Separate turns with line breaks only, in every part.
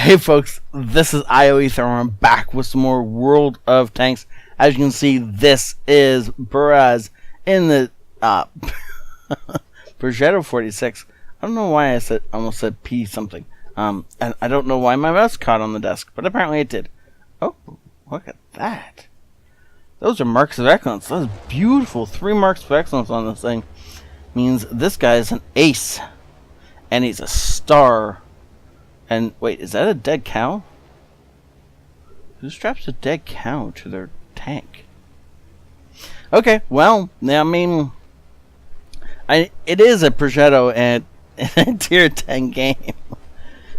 Hey folks, this is ioEther. I'm back with some more World of Tanks. As you can see, this is Buraz in the Progetto 46. I don't know why I almost said P something. And I don't know why my mouse caught on the desk, but apparently it did. Oh, look at that. Those are marks of excellence. Those beautiful 3 marks of excellence on this thing. Means this guy is an ace. And he's a star. And wait, is that a dead cow? Who straps a dead cow to their tank? Okay, well, I mean, it is a Progetto and a tier 10 game.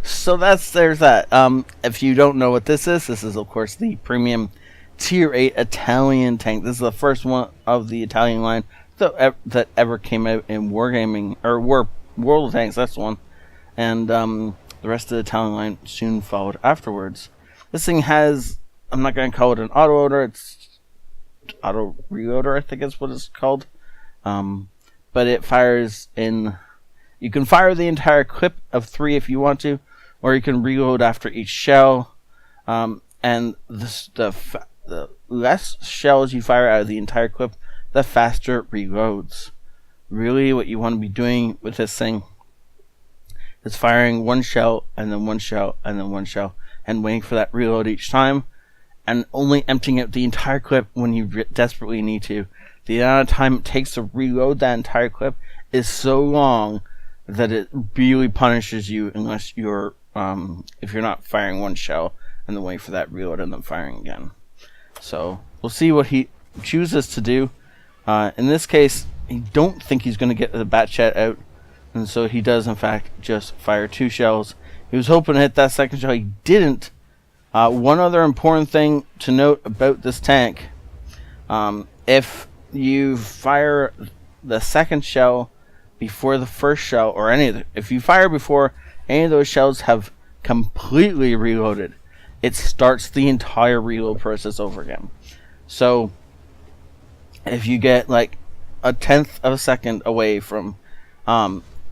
So there's that. If you don't know what this is of course the premium tier 8 Italian tank. This is the first one of the Italian line that ever came out in wargaming, or World of Tanks. That's the one. And the rest of the Italian line soon followed afterwards. This thing has, I'm not going to call it an auto-loader, it's auto-reloader, I think is what it's called. But it fires in, you can fire the entire clip of 3 if you want to, or you can reload after each shell. And the less shells you fire out of the entire clip, the faster it reloads. Really what you want to be doing with this thing is firing 1 shell, and then 1 shell, and then 1 shell, and waiting for that reload each time, and only emptying out the entire clip when you desperately need to. The amount of time it takes to reload that entire clip is so long that it really punishes you unless you're, if you're not firing 1 shell, and then waiting for that reload, and then firing again. So, we'll see what he chooses to do. In this case, I don't think he's going to get the bat chat out. And so he does, in fact, just fire 2 shells. He was hoping to hit that second shell. He didn't. One other important thing to note about this tank. If you fire the second shell before the first shell, or if you fire before any of those shells have completely reloaded, it starts the entire reload process over again. So, if you get like a 1/10 of a second away from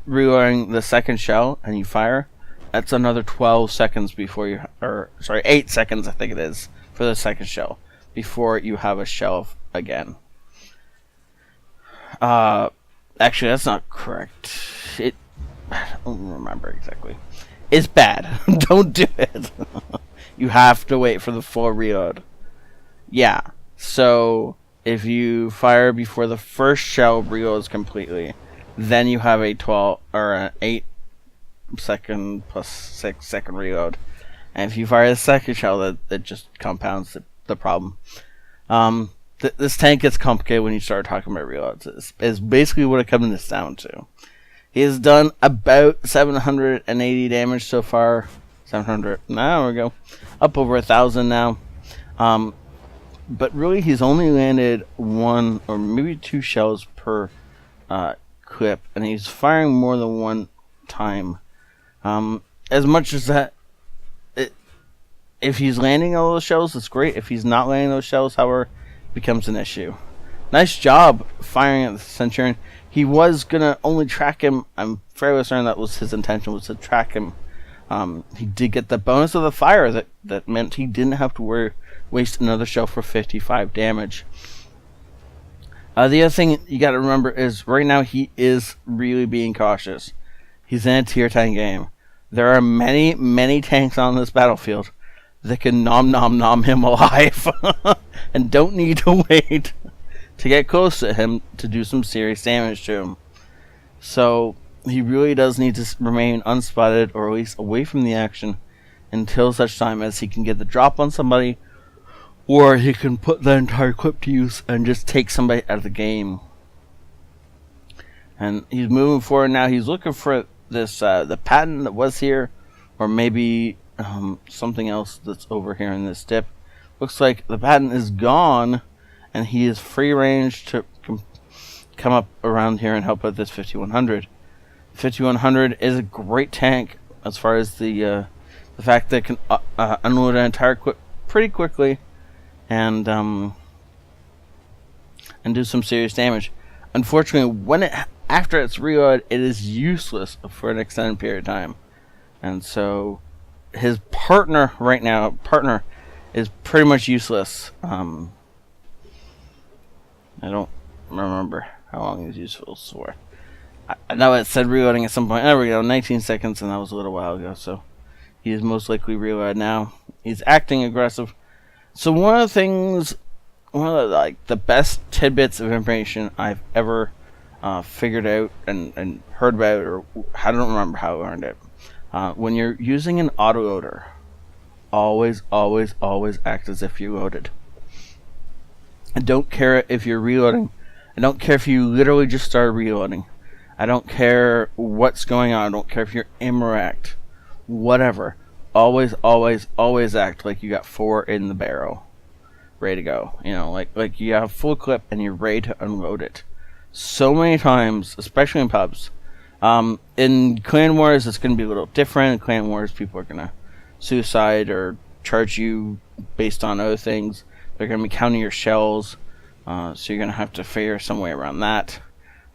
reloading the second shell and you fire, that's another 12 seconds before you, 8 seconds I think it is for the second shell before you have a shell again. Actually, that's not correct. I don't remember exactly. It's bad. Don't do it. You have to wait for the full reload. Yeah. So if you fire before the first shell reloads completely, then you have a 12 or an 8 second plus 6 second reload. And if you fire the second shell, that just compounds the problem. This tank gets complicated when you start talking about reloads. Is basically what it comes down to. He has done about 780 damage so far. 700. Now we go. Up over 1,000 now. But really, he's only landed 1 or maybe 2 shells per clip, and he's firing more than 1 time. As much as that, if he's landing all those shells, it's great. If he's not landing those shells, however, it becomes an issue. Nice job firing at the Centurion. He was gonna only track him. I'm fairly certain that was his intention, was to track him. He did get the bonus of the fire that meant he didn't have to waste another shell for 55 damage. The other thing you got to remember is right now he is really being cautious. He's in a tier 10 game. There are many, many tanks on this battlefield that can nom him alive and don't need to wait to get close to him to do some serious damage to him. So he really does need to remain unspotted, or at least away from the action, until such time as he can get the drop on somebody, or he can put the entire clip to use and just take somebody out of the game. And he's moving forward now. He's looking for this the patent that was here, or maybe something else that's over here in this dip. Looks like the patent is gone, and he is free range to come up around here and help out this 5100. 5100 is a great tank as far as the fact that it can unload an entire clip pretty quickly and do some serious damage. Unfortunately, after it's reloaded, it is useless for an extended period of time, and so his partner is pretty much useless. I don't remember how long he was useful for. I know it said reloading at some point. There we go, 19 seconds, and that was a little while ago, so he is most likely reloaded now. He's acting aggressive. So one of the best tidbits of information I've ever figured out and heard about, or I don't remember how I learned it. When you're using an autoloader, always act as if you loaded. I don't care if you're reloading. I don't care if you literally just started reloading. I don't care what's going on. I don't care if you're incorrect. Whatever. Always act like you got 4 in the barrel, ready to go. You know, like you have full clip and you're ready to unload it. So many times, especially in pubs. In Clan Wars, it's going to be a little different. In Clan Wars, people are going to suicide or charge you based on other things. They're going to be counting your shells, so you're going to have to figure some way around that.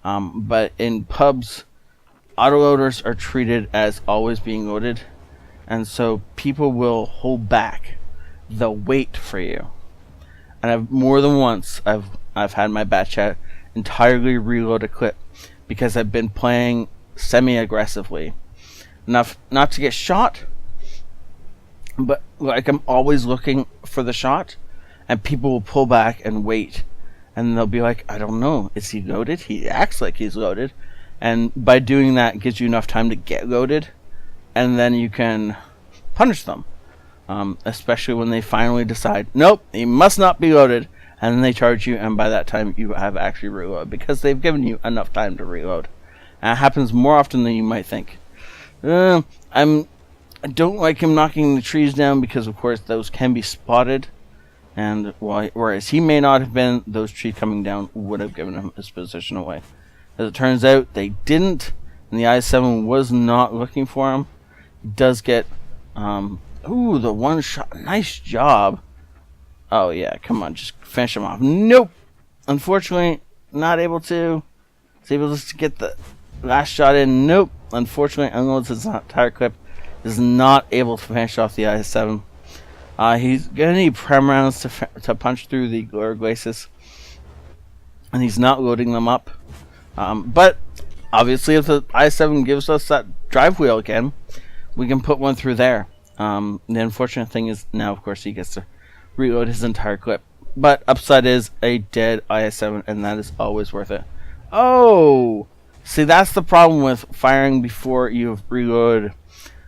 But in pubs, autoloaders are treated as always being loaded, and so people will hold back. They'll wait for you. And I've more than once I've had my batch out entirely reload a clip because I've been playing semi-aggressively enough not to get shot, but like I'm always looking for the shot, and people will pull back and wait, and they'll be like, I don't know, is he loaded? He acts like he's loaded. And by doing that, it gives you enough time to get loaded, and then you can punish them, especially when they finally decide, nope, he must not be loaded, and then they charge you, and by that time you have actually reloaded because they've given you enough time to reload. And it happens more often than you might think. I don't like him knocking the trees down because, of course, those can be spotted. And whereas he may not have been, those trees coming down would have given him his position away. As it turns out, they didn't, and the I-7 was not looking for him. He does get, the one shot. Nice job. Oh, yeah, come on, just finish him off. Nope. Unfortunately, not able to. He's able just to get the last shot in. Nope. Unfortunately, unloads his entire clip. Is not able to finish off the I-7. He's going to need prem rounds to punch through the Glare Glacis. And he's not loading them up. But, obviously, if the I-7 gives us that drive wheel again, we can put one through there. The unfortunate thing is, now, of course, he gets to reload his entire clip. But, upside is a dead I-7, and that is always worth it. Oh! See, that's the problem with firing before you've reloaded.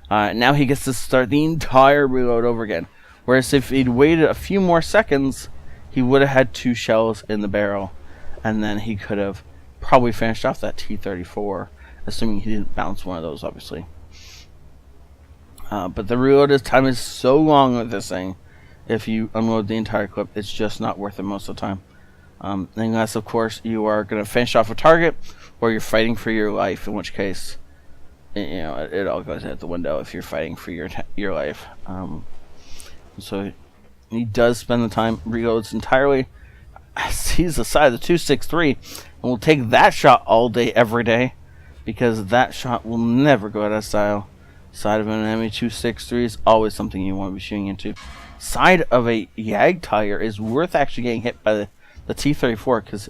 Now he gets to start the entire reload over again. Whereas if he'd waited a few more seconds, he would have had 2 shells in the barrel. And then he could have probably finished off that T-34. Assuming he didn't bounce one of those, obviously. But the reload time is so long with this thing. If you unload the entire clip, it's just not worth it most of the time. Unless, of course, you are going to finish off a target, or you're fighting for your life, in which case, you know, it all goes out the window if you're fighting for your life. So he does spend the time, reloads entirely, sees the side of the 263, and will take that shot all day, every day, because that shot will never go out of style. Side of an enemy 263 is always something you want to be shooting into. Side of a YAG tire is worth actually getting hit by the T-34, because,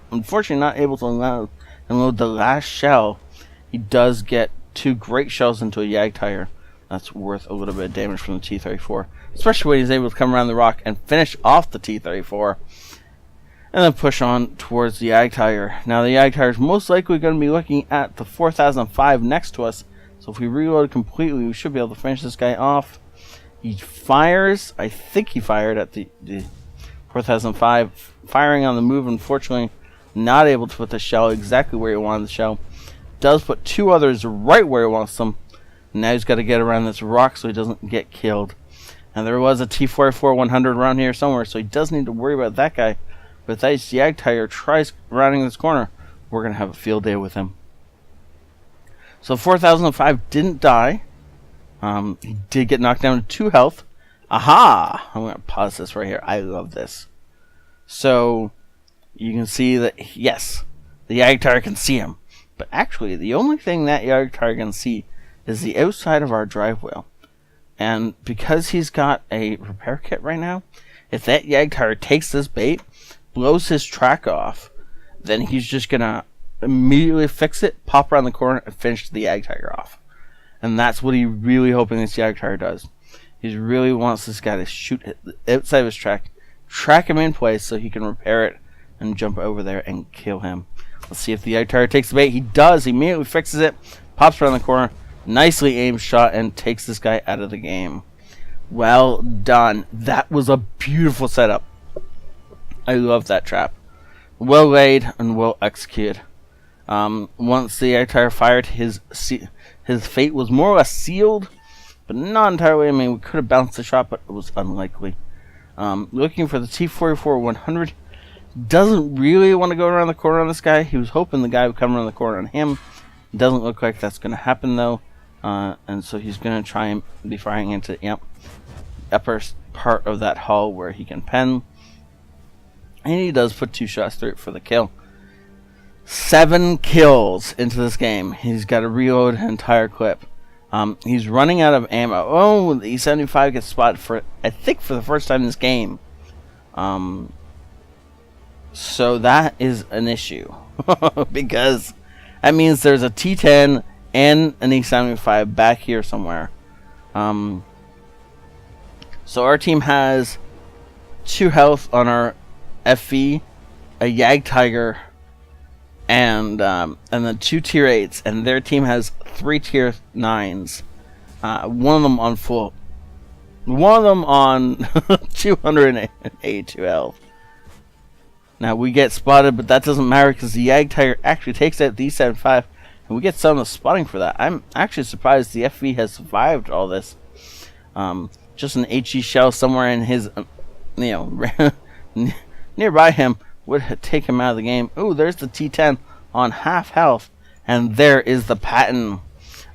unfortunately not able to unload the last shell. He does get 2 great shells into a YAG tire. That's worth a little bit of damage from the T-34, especially when he's able to come around the rock and finish off the T-34, and then push on towards the YAG tire. Now the YAG tire is most likely going to be looking at the 4005 next to us, so if we reload completely, we should be able to finish this guy off. He fires, I think he fired at the 4005, firing on the move, unfortunately not able to put the shell exactly where he wanted the shell. Does put 2 others right where he wants them. Now he's got to get around this rock so he doesn't get killed. And there was a T-44-100 around here somewhere, so he does need to worry about that guy. But if that YAG tire tries rounding this corner, we're going to have a field day with him. So 4005 didn't die. He did get knocked down to 2 health. Aha! I'm going to pause this right here. I love this. So you can see that, yes, the YAG tire can see him. But actually, the only thing that YAG tire can see is the outside of our drive wheel. And because he's got a repair kit right now, if that ioEther takes this bait, blows his track off, then he's just going to immediately fix it, pop around the corner, and finish the ioEther off. And that's what he's really hoping this ioEther does. He really wants this guy to shoot outside of his track him in place so he can repair it and jump over there and kill him. Let's see if the ioEther takes the bait. He does. He immediately fixes it, pops around the corner, nicely aimed shot, and takes this guy out of the game. Well done. That was a beautiful setup. I love that trap. Well laid and well executed. Once the ioEther fired, his fate was more or less sealed, but not entirely. I mean, we could have bounced the shot, but it was unlikely. Looking for the T-44-100. Doesn't really want to go around the corner on this guy. He was hoping the guy would come around the corner on him. Doesn't look like that's going to happen, though. And so he's going to try and be firing into, upper part of that hull where he can pen. And he does put 2 shots through it for the kill. 7 kills into this game. He's got to reload an entire clip. He's running out of ammo. Oh, the E75 gets spotted for, I think, for the first time in this game. So that is an issue. Because that means there's a T10 and an E75 back here somewhere. So our team has 2 health on our FV, a ioEther, and then 2 tier 8s, and their team has 3 tier 9s. One of them on full. One of them on 282 health. Now we get spotted, but that doesn't matter because the ioEther actually takes out the E75, and we get some of the spotting for that. I'm actually surprised the FV has survived all this. Just an HE shell somewhere in his, nearby him would take him out of the game. Ooh, there's the T10 on half health, and there is the Patton.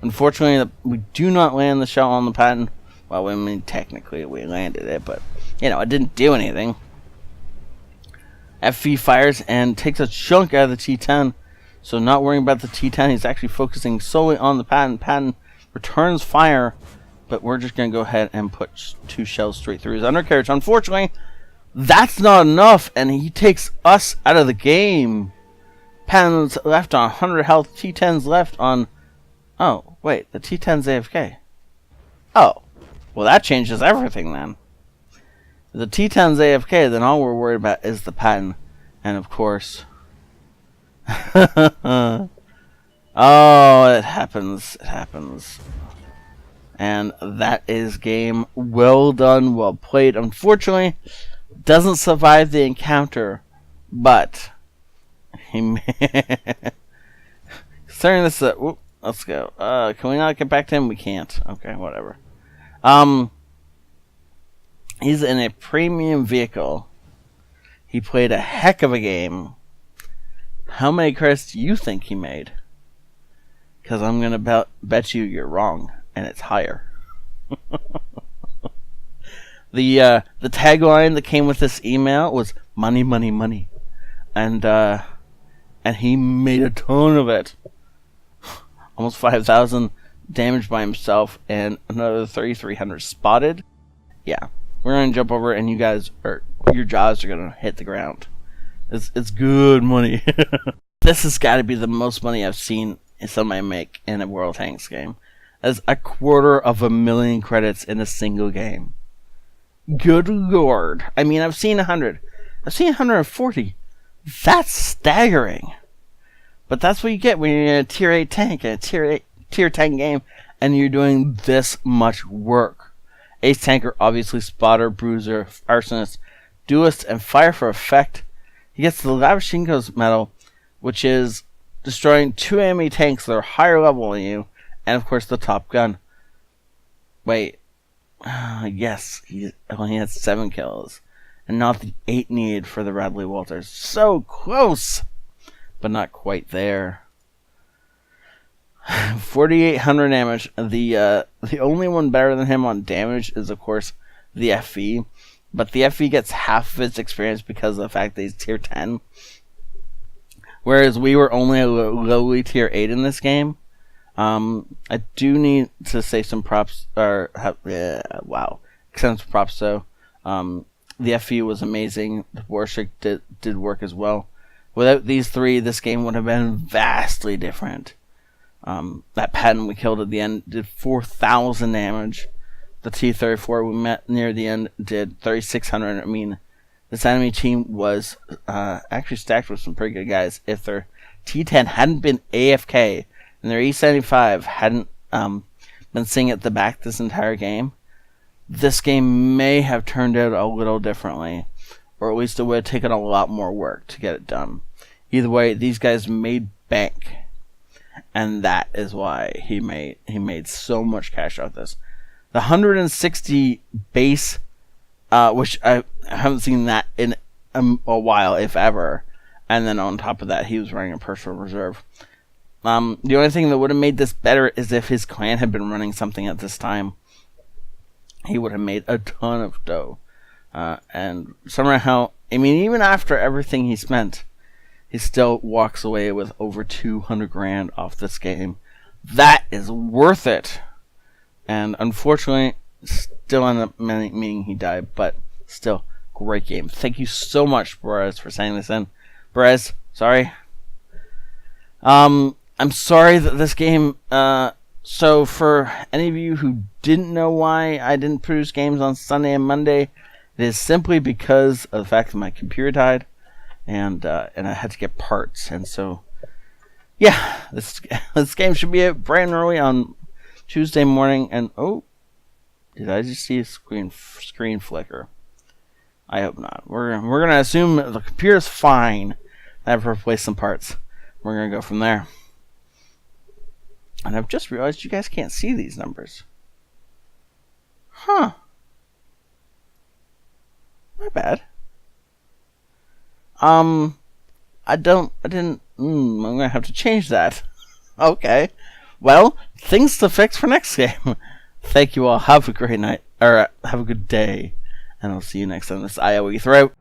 Unfortunately, we do not land the shell on the Patton. Well, I mean, technically we landed it, but, it didn't do anything. FV fires and takes a chunk out of the T10. So not worrying about the T10, he's actually focusing solely on the Patton. Patton returns fire, but we're just going to go ahead and put 2 shells straight through his undercarriage. Unfortunately, that's not enough, and he takes us out of the game. Patton's left on 100 health, T10's left on... Oh, wait, the T10's AFK. Oh, well that changes everything then. The T10's AFK, then all we're worried about is the Patton. And of course... oh, it happens. It happens. And that is game. Well done, well played. Unfortunately, doesn't survive the encounter. But... considering this... let's go. Can we not get back to him? We can't. Okay, whatever. He's in a premium vehicle. He played a heck of a game. How many credits do you think he made? Because I'm going to bet you're wrong, and it's higher. The tagline that came with this email was money, money, money. And he made a ton of it. Almost 5,000 damage by himself, and another 3,300 spotted. Yeah. We're going to jump over, and your jaws are going to hit the ground. It's good money. This has got to be the most money I've seen somebody make in a World Tanks game. That's 250,000 credits in a single game. Good lord. I mean, I've seen 100. I've seen 140. That's staggering. But that's what you get when you're in a tier 8 tank, a tier 10 game, and you're doing this much work. Ace Tanker, obviously Spotter, Bruiser, Arsonist, Duelist, and Fire for effect. He gets the Lavashinko's medal, which is destroying 2 enemy tanks that are higher level than you, and of course the Top Gun. Wait. Yes, he only had 7 kills, and not the 8 needed for the Radley Walters. So close, but not quite there. 4,800 damage. The only one better than him on damage is, of course, the FV. But the FV gets half of its experience because of the fact that he's tier 10. Whereas we were only a lowly tier 8 in this game. I do need to say some props, wow, extend some props though. The FE was amazing. The Warshik did work as well. Without these three, this game would have been vastly different. That pattern we killed at the end did 4,000 damage. The T-34 we met near the end did 3,600. I mean, this enemy team was actually stacked with some pretty good guys. If their T-10 hadn't been AFK and their E-75 hadn't been sitting at the back this entire game, this game may have turned out a little differently, or at least it would have taken a lot more work to get it done. Either way, these guys made bank, and that is why he made so much cash out of this. The 160 base, which I haven't seen that in a while, if ever, and then on top of that, he was running a personal reserve. The only thing that would have made this better is if his clan had been running something at this time. He would have made a ton of dough. And somehow, I mean, even after everything he spent, he still walks away with over 200 grand off this game. That is worth it. And unfortunately, still ended up meaning he died, but still, great game. Thank you so much, Perez, for sending this in. Perez, sorry. I'm sorry that this game, so for any of you who didn't know why I didn't produce games on Sunday and Monday, it is simply because of the fact that my computer died, and I had to get parts. And so, yeah, this game should be out bright and early on Tuesday morning. And oh, did I just see a screen flicker? I hope not. We're gonna assume the computer's fine. I've replaced some parts. We're gonna go from there. And I've just realized you guys can't see these numbers. Huh. My bad. I'm gonna have to change that. Okay. Well, things to fix for next game. Thank you all. Have a great night. Or have a good day. And I'll see you next time. This is ioEther out.